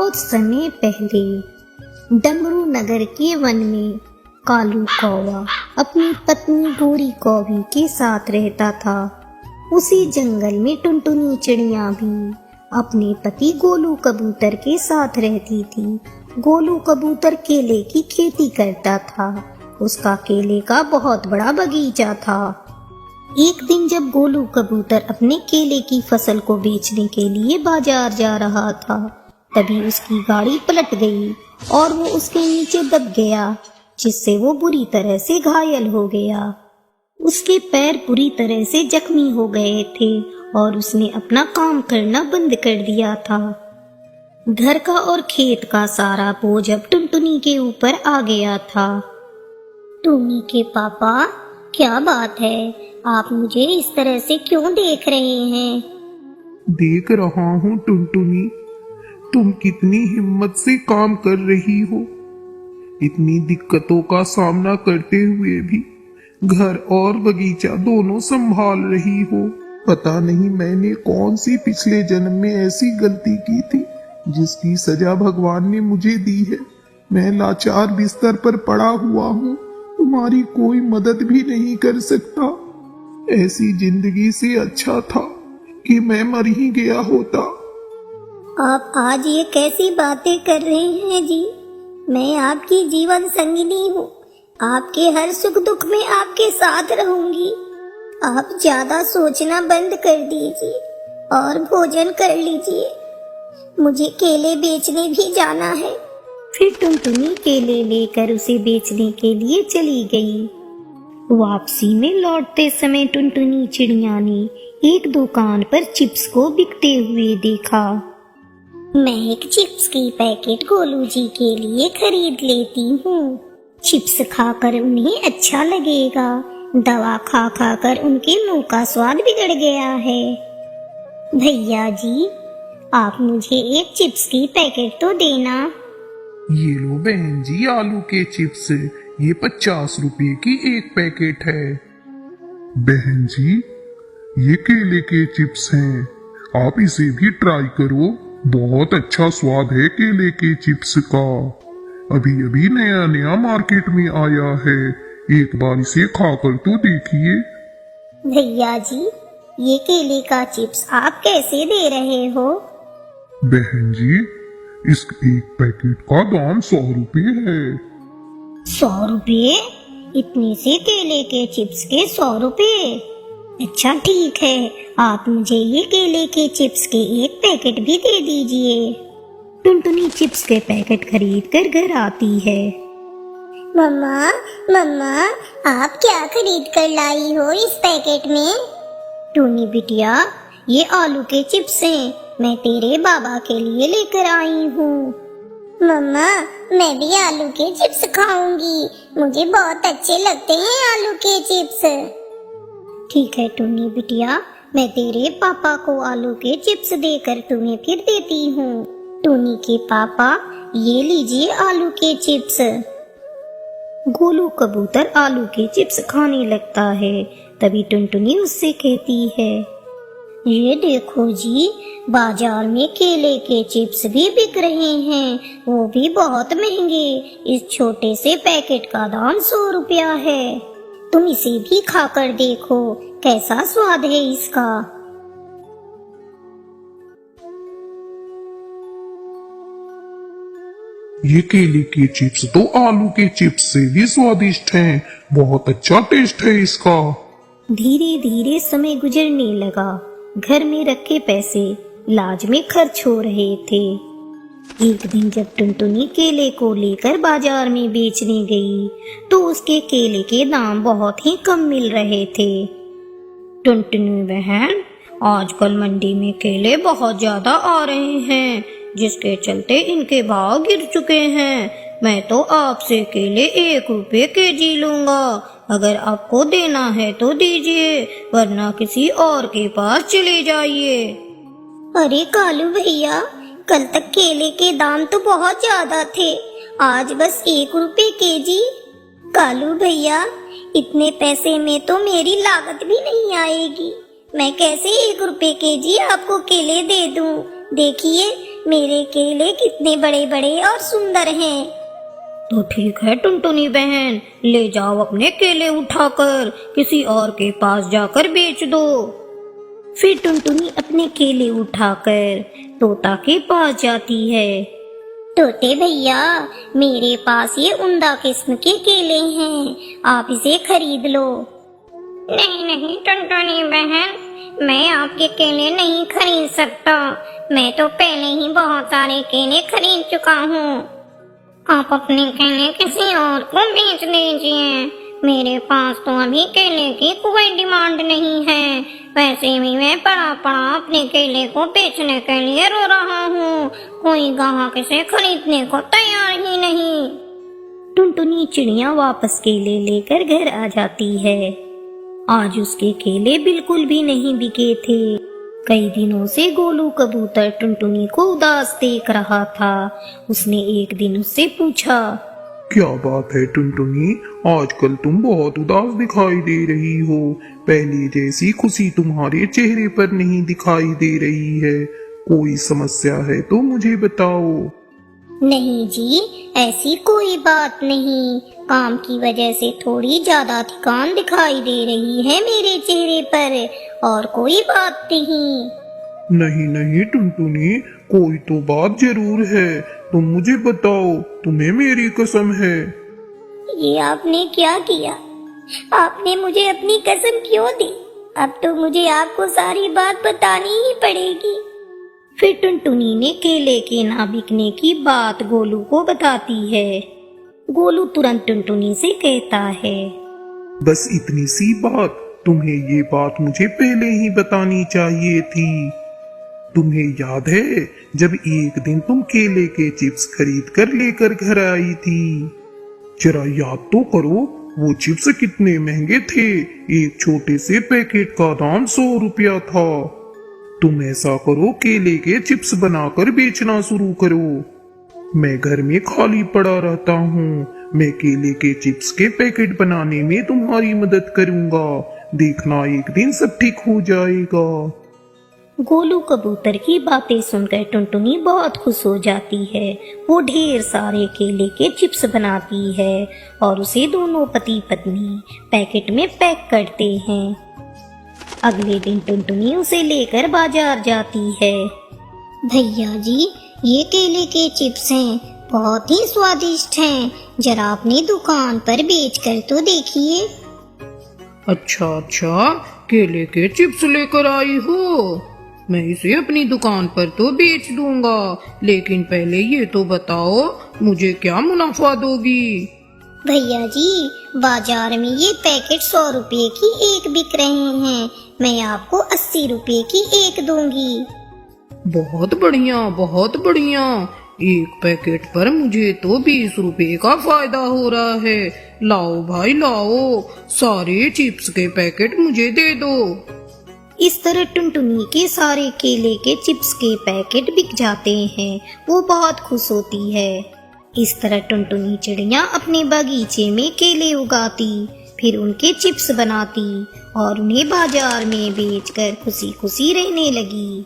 बहुत समय पहले डमरू नगर के वन में कालू कौवा अपनी पत्नी गोरी कौवी के साथ रहता था। उसी जंगल में टुनटुनी चिड़िया भी अपने पति गोलू कबूतर के साथ रहती थी। गोलू कबूतर केले की खेती करता था। उसका केले का बहुत बड़ा बगीचा था। एक दिन जब गोलू कबूतर अपने केले की फसल को बेचने के लिए बाजार जा रहा था, तभी उसकी गाड़ी पलट गई और वो उसके नीचे दब गया, जिससे वो बुरी तरह से घायल हो गया। उसके पैर पूरी तरह से जख्मी हो गए थे और उसने अपना काम करना बंद कर दिया था। घर का और खेत का सारा बोझ अब टुनटुनी के ऊपर आ गया था। टुनी के पापा, क्या बात है? आप मुझे इस तरह से क्यों देख रहे हैं? देख रहा हूँ टुनटुनी, तुम कितनी हिम्मत से काम कर रही हो। इतनी दिक्कतों का सामना करते हुए भी घर और बगीचा दोनों संभाल रही हो। पता नहीं मैंने कौन सी पिछले जन्म में ऐसी गलती की थी जिसकी सजा भगवान ने मुझे दी है। मैं लाचार बिस्तर पर पड़ा हुआ हूँ, तुम्हारी कोई मदद भी नहीं कर सकता। ऐसी जिंदगी से अच्छा था कि मैं मर ही गया होता। आप आज ये कैसी बातें कर रहे हैं जी? मैं आपकी जीवन संगिनी हूँ। आपके हर सुख दुख में आपके साथ रहूंगी। आप ज्यादा सोचना बंद कर दीजिए और भोजन कर लीजिए। मुझे केले बेचने भी जाना है। फिर टुनटुनी केले लेकर उसे बेचने के लिए चली गई। वापसी में लौटते समय टुनटुनी चिड़िया ने एक दुकान पर चिप्स को बिकते हुए देखा। मैं एक चिप्स की पैकेट गोलू जी के लिए खरीद लेती हूँ। चिप्स खाकर उन्हें अच्छा लगेगा। दवा खा खा कर उनके मुंह का स्वाद बिगड़ गया है। भैया जी, आप मुझे एक चिप्स की पैकेट तो देना। ये लो बहन जी, आलू के चिप्स, ये 50 रुपए की एक पैकेट है। बहन जी, ये केले के चिप्स हैं, आप इसे भी ट्राई करो। बहुत अच्छा स्वाद है केले के चिप्स का। अभी अभी नया नया मार्केट में आया है, एक बार इसे खाकर तो देखिए। भैया जी, ये केले का चिप्स आप कैसे दे रहे हो? बहन जी, इस एक पैकेट का दाम 100 रुपए है। 100 रुपये? इतने से केले के चिप्स के 100 रुपये? अच्छा ठीक है, आप मुझे ये केले के चिप्स के एक पैकेट भी दे दीजिए। टुनटुनी चिप्स के पैकेट खरीद कर घर आती है। मम्मा, मम्मा, आप क्या खरीद कर लाई हो इस पैकेट में? टूनी बिटिया, ये आलू के चिप्स हैं, मैं तेरे बाबा के लिए लेकर आई हूँ। मम्मा, मैं भी आलू के चिप्स खाऊंगी। मुझे बहुत अच्छे लगते हैं आलू के चिप्स। ठीक है टूनी बिटिया, मैं तेरे पापा को आलू के चिप्स देकर तुम्हें फिर देती हूँ। टूनी के पापा, ये लीजिए आलू के चिप्स। गोलू कबूतर आलू के चिप्स खाने लगता है। तभी टुनटुनी उससे कहती है, ये देखो जी, बाजार में केले के चिप्स भी बिक रहे हैं, वो भी बहुत महंगे। इस छोटे से पैकेट का दाम 100 रुपया है। तुम इसे भी खाकर देखो, कैसा स्वाद है इसका। ये केले के चिप्स तो आलू के चिप्स से भी स्वादिष्ट हैं। बहुत अच्छा टेस्ट है इसका। धीरे धीरे समय गुजरने लगा। घर में रखे पैसे इलाज में खर्च हो रहे थे। एक दिन जब टुनटुनी केले को लेकर बाजार में बेचने गई, तो उसके केले के दाम बहुत ही कम मिल रहे थे। टुनटुनी बहन, आजकल मंडी में केले बहुत ज्यादा आ रहे हैं, जिसके चलते इनके भाव गिर चुके हैं। मैं तो आपसे केले 1 रुपये केजी लूंगा। अगर आपको देना है तो दीजिए, वरना किसी और के पास चले जाइए। अरे कालू भैया, कल तक केले के दाम तो बहुत ज्यादा थे, आज बस 1 रुपये केजी। कालू भैया, इतने पैसे में तो मेरी लागत भी नहीं आएगी। मैं कैसे 1 रुपये केजी आपको केले दे दूं? देखिए मेरे केले कितने बड़े बड़े और सुंदर हैं। तो ठीक है टुनटुनी बहन, ले जाओ अपने केले उठाकर किसी और के पास जाकर बेच दो। फिर टुनटुनी अपने केले उठाकर तोता के पास जाती है। तोते भैया, मेरे पास ये उम्दा किस्म के केले हैं, आप इसे खरीद लो। नहीं नहीं टुनटुनी बहन, मैं आपके केले नहीं खरीद सकता। मैं तो पहले ही बहुत सारे केले खरीद चुका हूँ। आप अपने केले किसी और को बेच दीजिए। मेरे पास तो अभी केले की कोई डिमांड नहीं है। वैसे भी मैं पड़ा पड़ा अपने केले को बेचने के लिए रो रहा हूँ। कोई ग्राहक इसे खरीदने को तैयार ही नहीं। टुनटुनी चिड़िया वापस केले लेकर घर आ जाती है। आज उसके केले बिल्कुल भी नहीं बिके थे। कई दिनों से गोलू कबूतर टुनटुनी को उदास देख रहा था। उसने एक दिन उससे पूछा, क्या बात है टुनटुनी, आजकल तुम बहुत उदास दिखाई दे रही हो। पहले जैसी खुशी तुम्हारे चेहरे पर नहीं दिखाई दे रही है। कोई समस्या है तो मुझे बताओ। नहीं जी, ऐसी कोई बात नहीं। काम की वजह से थोड़ी ज्यादा थकान दिखाई दे रही है मेरे चेहरे पर, और कोई बात नहीं। नहीं नहीं टुनटुनी, कोई तो बात जरूर है। तुम मुझे बताओ, तुम्हें मेरी कसम है। ये आपने क्या किया? आपने मुझे अपनी कसम क्यों दी? अब तो मुझे आपको सारी बात बतानी ही पड़ेगी। फिर टुनटुनी ने केले के ना बिकने की बात गोलू को बताती है। गोलू तुरंत टुनटुनी से कहता है, बस इतनी सी बात, तुम्हें ये बात मुझे पहले ही बतानी चाहिए थी। तुम्हें याद है जब एक दिन तुम केले के चिप्स खरीद कर लेकर घर आई थी? जरा याद तो करो, वो चिप्स कितने महंगे थे। एक छोटे से पैकेट का दाम 100 रुपया था। तुम ऐसा करो, केले के चिप्स बनाकर बेचना शुरू करो। मैं घर में खाली पड़ा रहता हूँ। मैं केले के चिप्स के पैकेट बनाने में तुम्हारी मदद करूँगा। देखना एक दिन सब ठीक हो जाएगा। गोलू कबूतर की बातें सुनकर टुनटुनी बहुत खुश हो जाती है। वो ढेर सारे केले के चिप्स बनाती है और उसे दोनों पति पत्नी पैकेट में पैक करते हैं। अगले दिन टुनटुनी उसे लेकर बाजार जाती है। भैया जी, ये केले के चिप्स हैं, बहुत ही स्वादिष्ट हैं। जरा अपनी दुकान पर बेच कर तो देखिए। अच्छा, केले के चिप्स लेकर आई हो। मैं इसे अपनी दुकान पर तो बेच दूंगा, लेकिन पहले ये तो बताओ मुझे क्या मुनाफा दोगी? भैया जी, बाजार में ये पैकेट 100 रुपए की एक बिक रहे हैं। मैं आपको 80 रुपए की एक दूंगी। बहुत बढ़िया, बहुत बढ़िया। एक पैकेट पर मुझे तो 20 रुपए का फायदा हो रहा है। लाओ भाई लाओ, सारे चिप्स के पैकेट मुझे दे दो। इस तरह टुनटुनी के सारे केले के चिप्स के पैकेट बिक जाते हैं। वो बहुत खुश होती है। इस तरह टुनटुनी चिड़िया अपने बगीचे में केले उगाती, फिर उनके चिप्स बनाती और उन्हें बाजार में बेचकर खुशी खुशी रहने लगी।